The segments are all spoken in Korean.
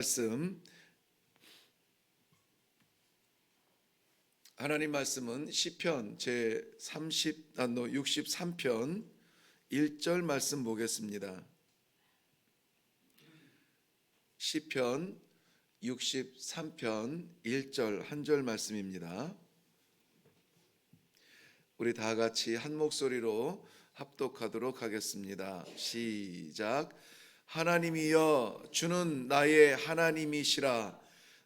말씀, 하나님 말씀은 시편 제 63편 1절 말씀 보겠습니다. 시편 63편 1절 한 절 말씀입니다. 우리 다 같이 한 목소리로 합독하도록 하겠습니다. 시작. 하나님이여, 주는 나의 하나님이시라.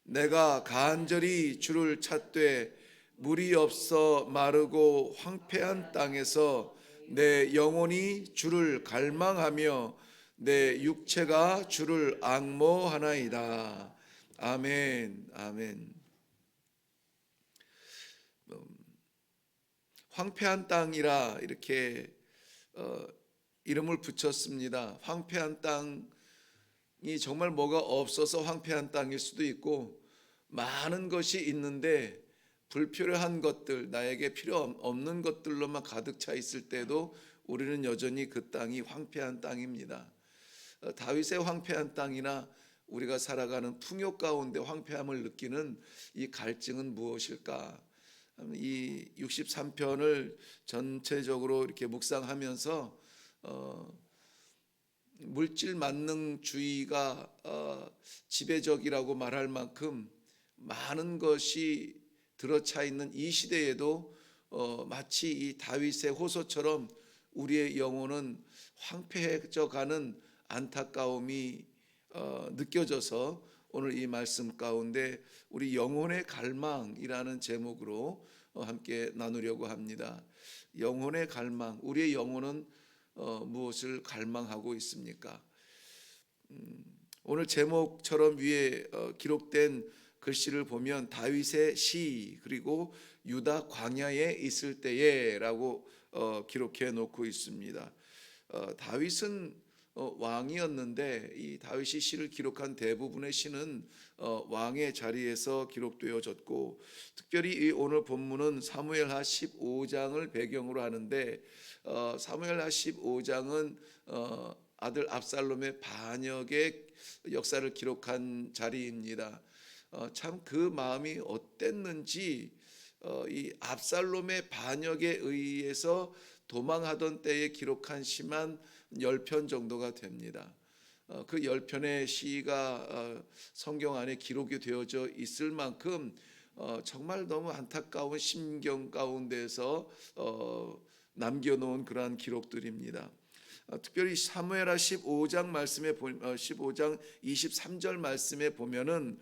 내가 간절히 주를 찾되 물이 없어 마르고 황폐한 땅에서 내 영혼이 주를 갈망하며 내 육체가 주를 앙모하나이다. 아멘. 아멘. 황폐한 땅이라 이렇게 이름을 붙였습니다. 황폐한 땅이 정말 뭐가 없어서 황폐한 땅일 수도 있고, 많은 것이 있는데 불필요한 것들, 나에게 필요 없는 것들로만 가득 차 있을 때도 우리는 여전히 그 땅이 황폐한 땅입니다. 다윗의 황폐한 땅이나 우리가 살아가는 풍요 가운데 황폐함을 느끼는 이 갈증은 무엇일까? 이 63편을 전체적으로 이렇게 묵상하면서 물질 만능주의가 지배적이라고 말할 만큼 많은 것이 들어차 있는 이 시대에도 마치 이 다윗의 호소처럼 우리의 영혼은 황폐해져 가는 안타까움이 느껴져서 오늘 이 말씀 가운데 우리 영혼의 갈망이라는 제목으로 함께 나누려고 합니다. 영혼의 갈망, 우리의 영혼은 무엇을 갈망하고 있습니까? 오늘 제목처럼 위에 기록된 글씨를 보면 다윗의 시, 그리고 유다 광야에 있을 때에라고 기록해 놓고 있습니다. 다윗은 왕이었는데 이 다윗이 시를 기록한 대부분의 시는 왕의 자리에서 기록되어졌고, 특별히 이 오늘 본문은 사무엘하 15장을 배경으로 하는데, 사무엘하 15장은 아들 압살롬의 반역의 역사를 기록한 자리입니다. 참 그 마음이 어땠는지, 이 압살롬의 반역에 의해서 도망하던 때에 기록한 시만 10편 정도가 됩니다. 그 10편의 시가 성경 안에 기록이 되어져 있을 만큼 정말 너무 안타까운 심경 가운데서 남겨놓은 그러한 기록들입니다. 특별히 사무엘하 15장 말씀에 15장 23절 말씀에 보면은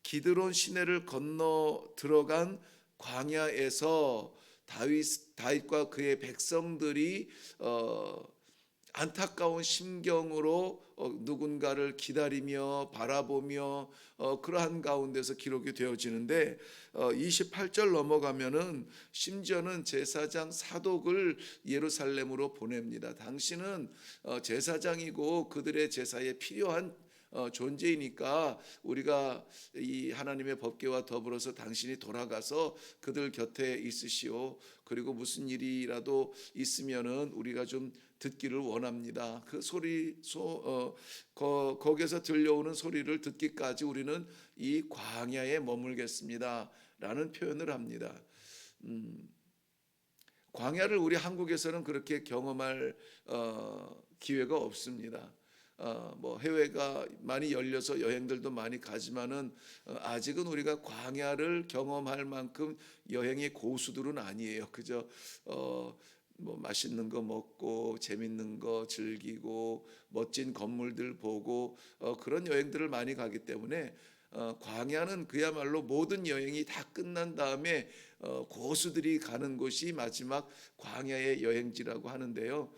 기드론 시내를 건너 들어간 광야에서 다윗과 그의 백성들이 안타까운 심경으로 누군가를 기다리며 바라보며 그러한 가운데서 기록이 되어지는데, 28절 넘어가면은 심지어는 제사장 사독을 예루살렘으로 보냅니다. 당신은 제사장이고 그들의 제사에 필요한 존재이니까 우리가 이 하나님의 법궤와 더불어서 당신이 돌아가서 그들 곁에 있으시오. 그리고 무슨 일이라도 있으면은 우리가 좀 듣기를 원합니다. 그 소리 거기에서 들려오는 소리를 듣기까지 우리는 이 광야에 머물겠습니다 라는 표현을 합니다. 광야를 우리 한국에서는 그렇게 경험할 기회가 없습니다. 뭐 해외가 많이 열려서 여행들도 많이 가지만은 아직은 우리가 광야를 경험할 만큼 여행의 고수들은 아니에요. 그저 뭐 맛있는 거 먹고 재밌는 거 즐기고 멋진 건물들 보고 그런 여행들을 많이 가기 때문에 광야는 그야말로 모든 여행이 다 끝난 다음에 고수들이 가는 곳이 마지막 광야의 여행지라고 하는데요.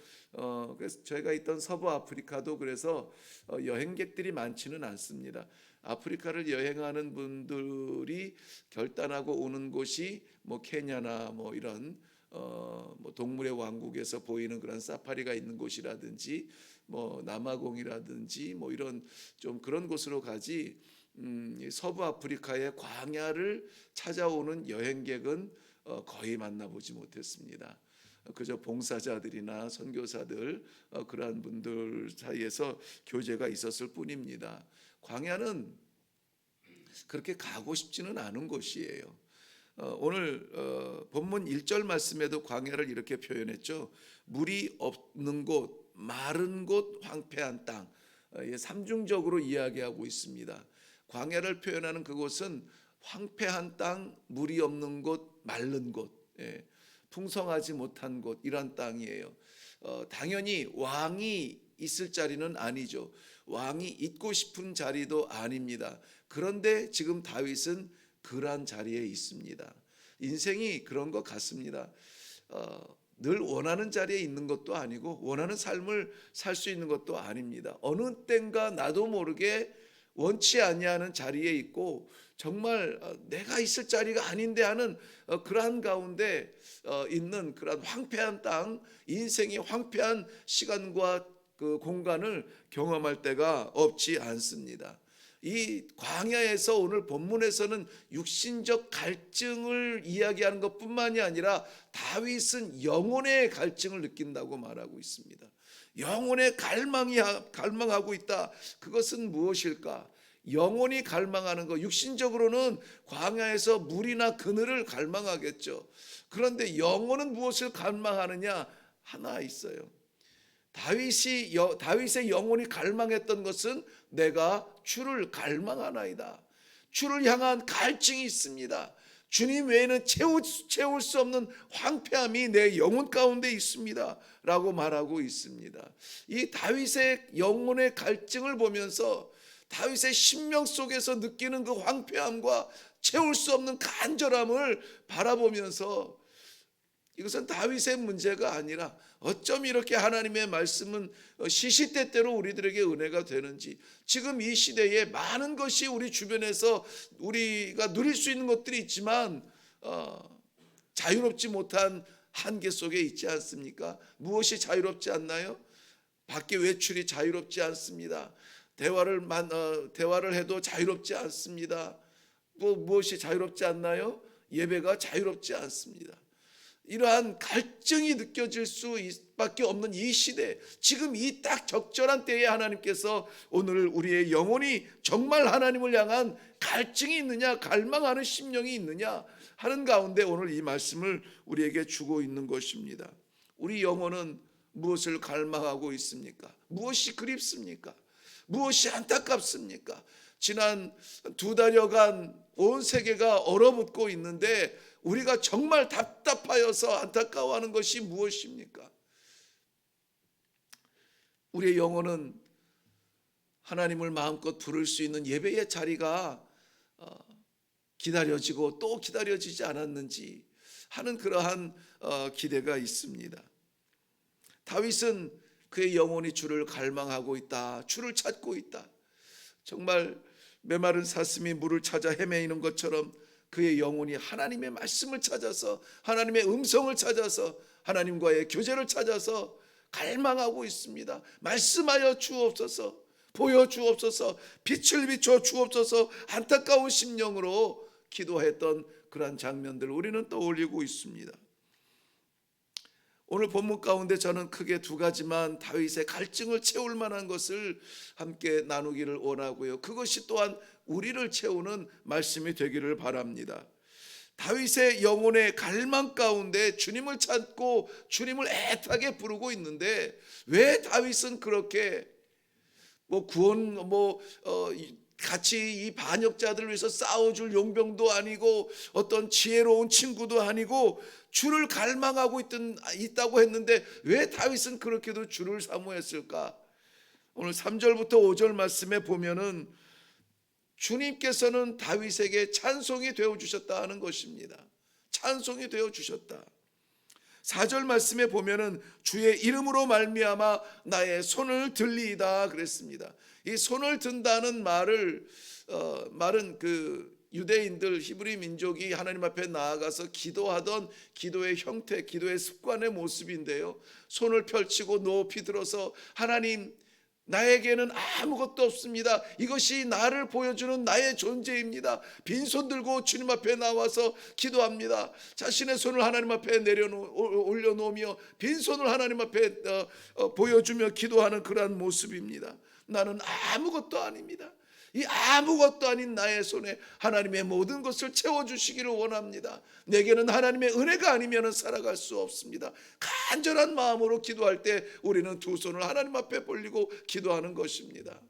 그래서 저희가 있던 서부 아프리카도 그래서 여행객들이 많지는 않습니다. 아프리카를 여행하는 분들이 결단하고 오는 곳이 뭐 케냐나 뭐 이런 뭐 동물의 왕국에서 보이는 그런 사파리가 있는 곳이라든지 뭐 남아공이라든지 뭐 이런 좀 그런 곳으로 가지, 서부 아프리카의 광야를 찾아오는 여행객은 거의 만나보지 못했습니다. 그저 봉사자들이나 선교사들 그러한 분들 사이에서 교제가 있었을 뿐입니다. 광야는 그렇게 가고 싶지는 않은 곳이에요. 오늘 본문 1절 말씀에도 광야를 이렇게 표현했죠. 물이 없는 곳, 마른 곳, 황폐한 땅. 삼중적으로 이야기하고 있습니다. 광야를 표현하는 그곳은 황폐한 땅, 물이 없는 곳, 마른 곳, 풍성하지 못한 곳, 이런 땅이에요. 당연히 왕이 있을 자리는 아니죠. 왕이 있고 싶은 자리도 아닙니다. 그런데 지금 다윗은 그러한 자리에 있습니다. 인생이 그런 것 같습니다. 늘 원하는 자리에 있는 것도 아니고 원하는 삶을 살 수 있는 것도 아닙니다. 어느 땐가 나도 모르게 원치 아니하는 자리에 있고 정말 내가 있을 자리가 아닌데 하는 그러한 가운데 있는 그러한 황폐한 땅, 인생의 황폐한 시간과 그 공간을 경험할 때가 없지 않습니다. 이 광야에서 오늘 본문에서는 육신적 갈증을 이야기하는 것뿐만이 아니라 다윗은 영혼의 갈증을 느낀다고 말하고 있습니다. 영혼의 갈망하고 있다. 그것은 무엇일까? 영혼이 갈망하는 것, 육신적으로는 광야에서 물이나 그늘을 갈망하겠죠. 그런데 영혼은 무엇을 갈망하느냐? 하나 있어요. 다윗의 영혼이 갈망했던 것은 내가 주를 갈망하나이다. 주를 향한 갈증이 있습니다. 주님 외에는 채울 수 없는 황폐함이 내 영혼 가운데 있습니다 라고 말하고 있습니다. 이 다윗의 영혼의 갈증을 보면서 다윗의 심령 속에서 느끼는 그 황폐함과 채울 수 없는 간절함을 바라보면서 이것은 다윗의 문제가 아니라 어쩜 이렇게 하나님의 말씀은 시시때때로 우리들에게 은혜가 되는지, 지금 이 시대에 많은 것이 우리 주변에서 우리가 누릴 수 있는 것들이 있지만 자유롭지 못한 한계 속에 있지 않습니까? 무엇이 자유롭지 않나요? 밖에 외출이 자유롭지 않습니다. 대화를 해도 자유롭지 않습니다. 무엇이 자유롭지 않나요? 예배가 자유롭지 않습니다. 이러한 갈증이 느껴질 수밖에 없는 이 시대, 지금 이 딱 적절한 때에 하나님께서 오늘 우리의 영혼이 정말 하나님을 향한 갈증이 있느냐, 갈망하는 심령이 있느냐 하는 가운데 오늘 이 말씀을 우리에게 주고 있는 것입니다. 우리 영혼은 무엇을 갈망하고 있습니까? 무엇이 그립습니까? 무엇이 안타깝습니까? 지난 2달여간 온 세계가 얼어붙고 있는데 우리가 정말 답답하여서 안타까워하는 것이 무엇입니까? 우리의 영혼은 하나님을 마음껏 부를 수 있는 예배의 자리가 기다려지고 또 기다려지지 않았는지 하는 그러한 기대가 있습니다. 다윗은 그의 영혼이 주를 갈망하고 있다, 주를 찾고 있다. 정말 메마른 사슴이 물을 찾아 헤매이는 것처럼 그의 영혼이 하나님의 말씀을 찾아서, 하나님의 음성을 찾아서, 하나님과의 교제를 찾아서 갈망하고 있습니다. 말씀하여 주옵소서, 보여주옵소서, 빛을 비춰 주옵소서, 안타까운 심령으로 기도했던 그러한 장면들을 우리는 떠올리고 있습니다. 오늘 본문 가운데 저는 크게 2가지만 다윗의 갈증을 채울 만한 것을 함께 나누기를 원하고요, 그것이 또한 우리를 채우는 말씀이 되기를 바랍니다. 다윗의 영혼의 갈망 가운데 주님을 찾고 주님을 애타게 부르고 있는데 왜 다윗은 그렇게 같이 이 반역자들을 위해서 싸워줄 용병도 아니고 어떤 지혜로운 친구도 아니고 주를 갈망하고 있다고 했는데 왜 다윗은 그렇게도 주를 사모했을까? 오늘 3절부터 5절 말씀에 보면은 주님께서는 다윗에게 찬송이 되어주셨다 하는 것입니다. 찬송이 되어주셨다. 4절 말씀에 보면은 주의 이름으로 말미암아 나의 손을 들리이다 그랬습니다. 이 손을 든다는 말은 그 유대인들, 히브리 민족이 하나님 앞에 나아가서 기도하던 기도의 형태, 기도의 습관의 모습인데요, 손을 펼치고 높이 들어서 하나님, 나에게는 아무것도 없습니다. 이것이 나를 보여주는 나의 존재입니다. 빈손 들고 주님 앞에 나와서 기도합니다. 자신의 손을 하나님 앞에 올려놓으며 빈손을 하나님 앞에 보여주며 기도하는 그러한 모습입니다. 나는 아무것도 아닙니다. 이 아무것도 아닌 나의 손에 하나님의 모든 것을 채워주시기를 원합니다. 내게는 하나님의 은혜가 아니면 살아갈 수 없습니다. 간절한 마음으로 기도할 때 우리는 두 손을 하나님 앞에 벌리고 기도하는 것입니다.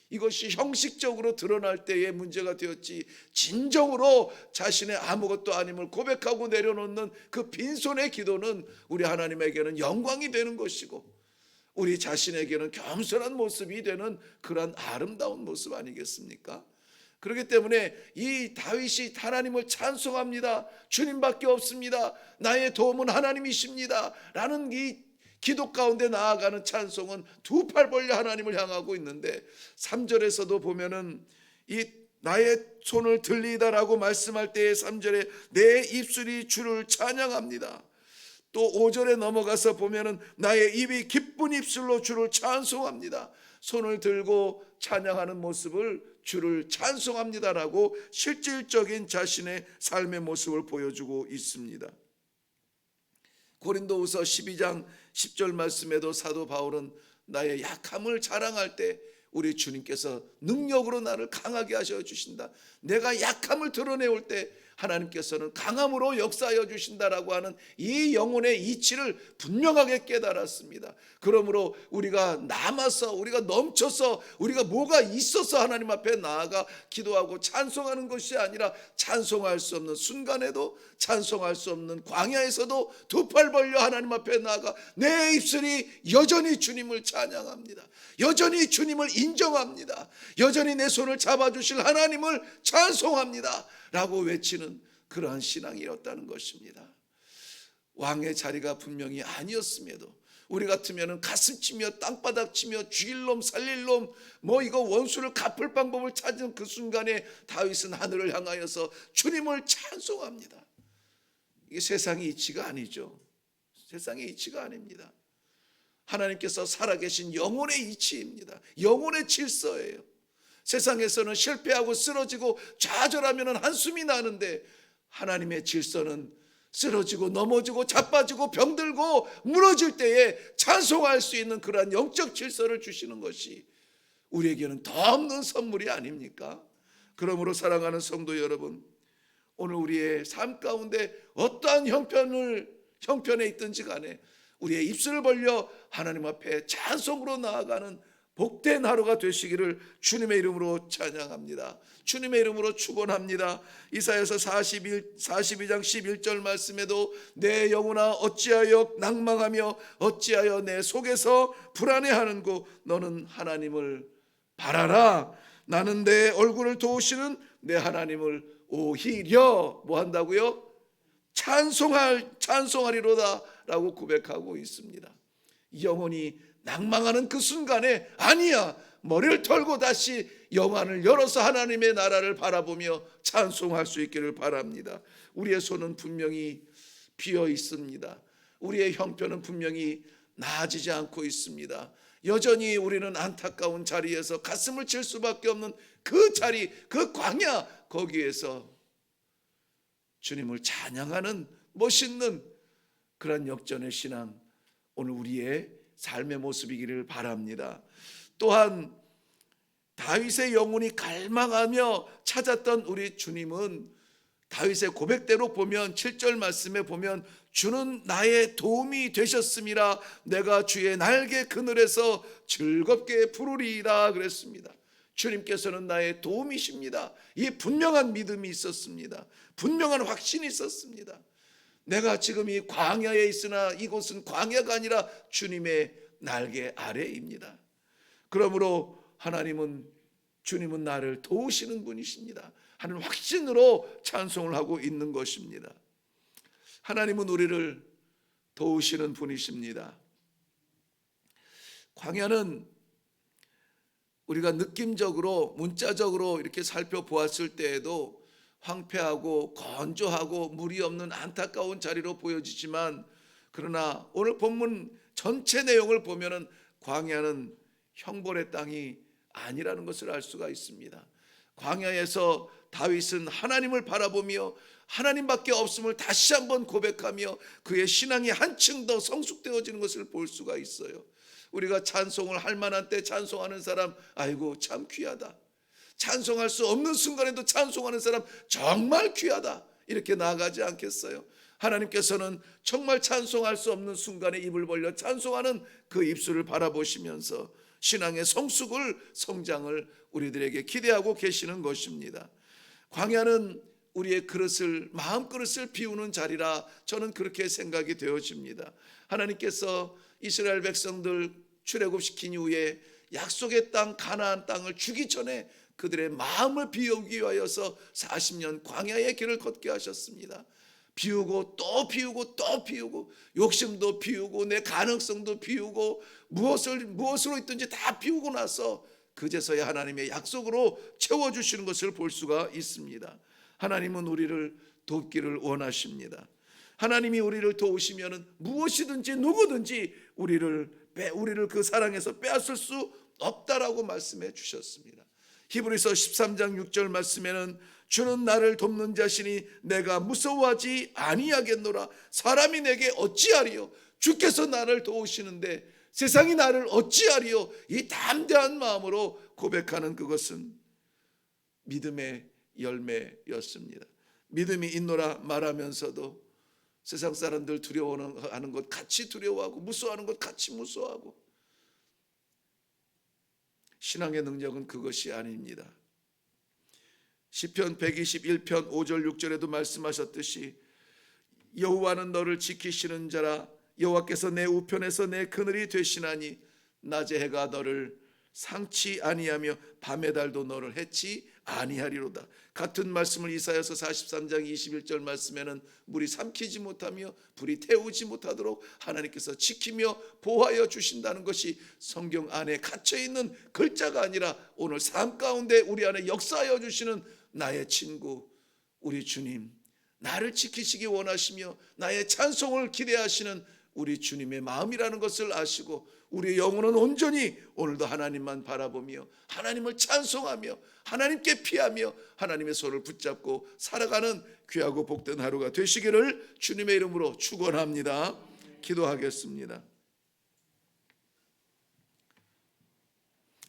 이것이 형식적으로 드러날 때의 문제가 되었지, 진정으로 자신의 아무것도 아님을 고백하고 내려놓는 그 빈손의 기도는 우리 하나님에게는 영광이 되는 것이고, 우리 자신에게는 겸손한 모습이 되는 그러한 아름다운 모습 아니겠습니까? 그렇기 때문에 이 다윗이 하나님을 찬송합니다. 주님밖에 없습니다. 나의 도움은 하나님이십니다. 라는 이 기도 가운데 나아가는 찬송은 두 팔 벌려 하나님을 향하고 있는데, 3절에서도 보면은 이 나의 손을 들리다라고 말씀할 때의 3절에 내 입술이 주를 찬양합니다. 또 5절에 넘어가서 보면은 나의 입이 기쁜 입술로 주를 찬송합니다. 손을 들고 찬양하는 모습을 주를 찬송합니다라고 실질적인 자신의 삶의 모습을 보여주고 있습니다. 고린도후서 12장 10절 말씀에도 사도 바울은 나의 약함을 자랑할 때 우리 주님께서 능력으로 나를 강하게 하셔 주신다, 내가 약함을 드러내올 때 하나님께서는 강함으로 역사하여 주신다라고 하는 이 영혼의 이치를 분명하게 깨달았습니다. 그러므로 우리가 남아서, 우리가 넘쳐서, 우리가 뭐가 있어서 하나님 앞에 나아가 기도하고 찬송하는 것이 아니라, 찬송할 수 없는 순간에도, 찬송할 수 없는 광야에서도 두 팔 벌려 하나님 앞에 나아가 내 입술이 여전히 주님을 찬양합니다. 여전히 주님을 인정합니다. 여전히 내 손을 잡아주실 하나님을 찬송합니다 라고 외치는 그러한 신앙이었다는 것입니다. 왕의 자리가 분명히 아니었음에도 우리 같으면 가슴 치며 땅바닥 치며 죽일 놈 살릴 놈 이거 원수를 갚을 방법을 찾은 그 순간에 다윗은 하늘을 향하여서 주님을 찬송합니다. 이게 세상의 이치가 아니죠. 세상의 이치가 아닙니다. 하나님께서 살아계신 영혼의 이치입니다. 영혼의 질서예요. 세상에서는 실패하고 쓰러지고 좌절하면 한숨이 나는데, 하나님의 질서는 쓰러지고 넘어지고 자빠지고 병들고 무너질 때에 찬송할 수 있는 그러한 영적 질서를 주시는 것이 우리에게는 더 없는 선물이 아닙니까? 그러므로 사랑하는 성도 여러분, 오늘 우리의 삶 가운데 어떠한 형편에 있든지 간에 우리의 입술을 벌려 하나님 앞에 찬송으로 나아가는 복된 하루가 되시기를 주님의 이름으로 찬양합니다. 주님의 이름으로 축원합니다. 이사야서 42장 11절 말씀에도 내 영혼아 어찌하여 낭망하며 어찌하여 내 속에서 불안해하는고, 너는 하나님을 바라라. 나는 내 얼굴을 도우시는 내 하나님을 오히려 뭐 한다고요? 찬송하리로다 라고 고백하고 있습니다. 영혼이 낭망하는 그 순간에 아니야, 머리를 털고 다시 영안을 열어서 하나님의 나라를 바라보며 찬송할 수 있기를 바랍니다. 우리의 손은 분명히 비어 있습니다. 우리의 형편은 분명히 나아지지 않고 있습니다. 여전히 우리는 안타까운 자리에서 가슴을 칠 수밖에 없는 그 자리, 그 광야, 거기에서 주님을 찬양하는 멋있는 그런 역전의 신앙, 오늘 우리의 삶의 모습이기를 바랍니다. 또한 다윗의 영혼이 갈망하며 찾았던 우리 주님은 다윗의 고백대로 보면 7절 말씀에 보면 주는 나의 도움이 되셨음이라 내가 주의 날개 그늘에서 즐겁게 부르리이다 그랬습니다. 주님께서는 나의 도움이십니다. 이 분명한 믿음이 있었습니다. 분명한 확신이 있었습니다. 내가 지금 이 광야에 있으나 이곳은 광야가 아니라 주님의 날개 아래입니다. 그러므로 주님은 나를 도우시는 분이십니다 하는 확신으로 찬송을 하고 있는 것입니다. 하나님은 우리를 도우시는 분이십니다. 광야는 우리가 느낌적으로 문자적으로 이렇게 살펴보았을 때에도 황폐하고 건조하고 물이 없는 안타까운 자리로 보여지지만, 그러나 오늘 본문 전체 내용을 보면은 광야는 형벌의 땅이 아니라는 것을 알 수가 있습니다. 광야에서 다윗은 하나님을 바라보며 하나님밖에 없음을 다시 한번 고백하며 그의 신앙이 한층 더 성숙되어지는 것을 볼 수가 있어요. 우리가 찬송을 할 만한 때 찬송하는 사람, 아이고 참 귀하다. 찬송할 수 없는 순간에도 찬송하는 사람 정말 귀하다, 이렇게 나아가지 않겠어요? 하나님께서는 정말 찬송할 수 없는 순간에 입을 벌려 찬송하는 그 입술을 바라보시면서 신앙의 성장을 우리들에게 기대하고 계시는 것입니다. 광야는 우리의 마음 그릇을 비우는 자리라 저는 그렇게 생각이 되어집니다. 하나님께서 이스라엘 백성들 출애굽시킨 이후에 약속의 땅 가나안 땅을 주기 전에 그들의 마음을 비우기 위하여서 40년 광야의 길을 걷게 하셨습니다. 비우고 또 비우고 또 비우고, 욕심도 비우고 내 가능성도 비우고 무엇으로 있든지 다 비우고 나서 그제서야 하나님의 약속으로 채워주시는 것을 볼 수가 있습니다. 하나님은 우리를 돕기를 원하십니다. 하나님이 우리를 도우시면 무엇이든지 누구든지 우리를 그 사랑에서 빼앗을 수 없다라고 말씀해 주셨습니다. 히브리서 13장 6절 말씀에는 주는 나를 돕는 자시니 내가 무서워하지 아니하겠노라. 사람이 내게 어찌하리요? 주께서 나를 도우시는데 세상이 나를 어찌하리요? 이 담대한 마음으로 고백하는 그것은 믿음의 열매였습니다. 믿음이 있노라 말하면서도 세상 사람들 두려워하는 것 같이 두려워하고 무서워하는 것 같이 무서워하고, 신앙의 능력은 그것이 아닙니다. 시편 121편 5절 6절에도 말씀하셨듯이 여호와는 너를 지키시는 자라. 여호와께서 내 우편에서 내 그늘이 되시나니 낮의 해가 너를 상치 아니하며 밤의 달도 너를 해치 아니하리로다. 같은 말씀을 이사야서 43장 21절 말씀에는 물이 삼키지 못하며 불이 태우지 못하도록 하나님께서 지키며 보호하여 주신다는 것이 성경 안에 갇혀있는 글자가 아니라 오늘 삶 가운데 우리 안에 역사하여 주시는 나의 친구 우리 주님, 나를 지키시기 원하시며 나의 찬송을 기대하시는 우리 주님의 마음이라는 것을 아시고 우리의 영혼은 온전히 오늘도 하나님만 바라보며 하나님을 찬송하며 하나님께 피하며 하나님의 손을 붙잡고 살아가는 귀하고 복된 하루가 되시기를 주님의 이름으로 축원합니다. 기도하겠습니다.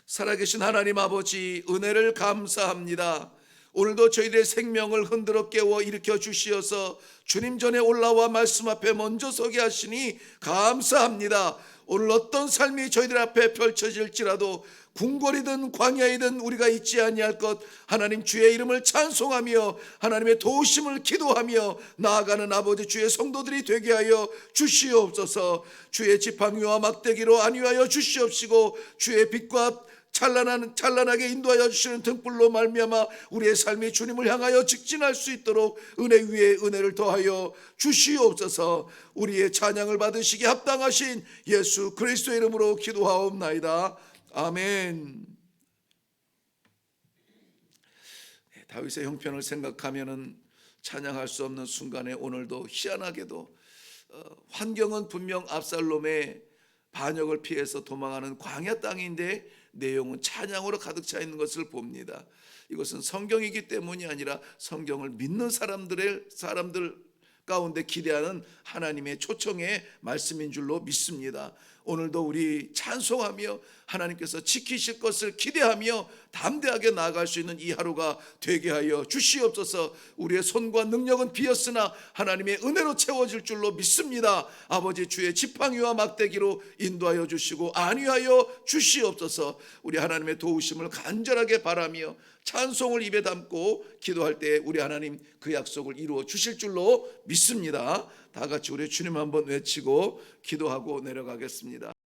살아계신 하나님 아버지, 은혜를 감사합니다. 오늘도 저희들의 생명을 흔들어 깨워 일으켜 주시어서 주님 전에 올라와 말씀 앞에 먼저 서게 하시니 감사합니다. 오늘 어떤 삶이 저희들 앞에 펼쳐질지라도 궁궐이든 광야이든 우리가 잊지 아니할 것, 하나님 주의 이름을 찬송하며 하나님의 도우심을 기도하며 나아가는 아버지 주의 성도들이 되게 하여 주시옵소서. 주의 지팡이와 막대기로 안위하여 주시옵시고 주의 빛과 찬란하게 인도하여 주시는 등불로 말미암아 우리의 삶이 주님을 향하여 직진할 수 있도록 은혜 위에 은혜를 더하여 주시옵소서. 우리의 찬양을 받으시기 합당하신 예수 그리스도의 이름으로 기도하옵나이다. 아멘. 다윗의 형편을 생각하면은 찬양할 수 없는 순간에 오늘도 희한하게도 환경은 분명 압살롬의 반역을 피해서 도망하는 광야 땅인데 내용은 찬양으로 가득 차 있는 것을 봅니다. 이것은 성경이기 때문이 아니라 성경을 믿는 사람들 가운데 기대하는 하나님의 초청의 말씀인 줄로 믿습니다. 오늘도 우리 찬송하며 하나님께서 지키실 것을 기대하며 담대하게 나아갈 수 있는 이 하루가 되게 하여 주시옵소서. 우리의 손과 능력은 비었으나 하나님의 은혜로 채워질 줄로 믿습니다. 아버지 주의 지팡이와 막대기로 인도하여 주시고 안위하여 주시옵소서. 우리 하나님의 도우심을 간절하게 바라며 찬송을 입에 담고 기도할 때 우리 하나님 그 약속을 이루어 주실 줄로 믿습니다. 다 같이 우리 주님 한번 외치고 기도하고 내려가겠습니다.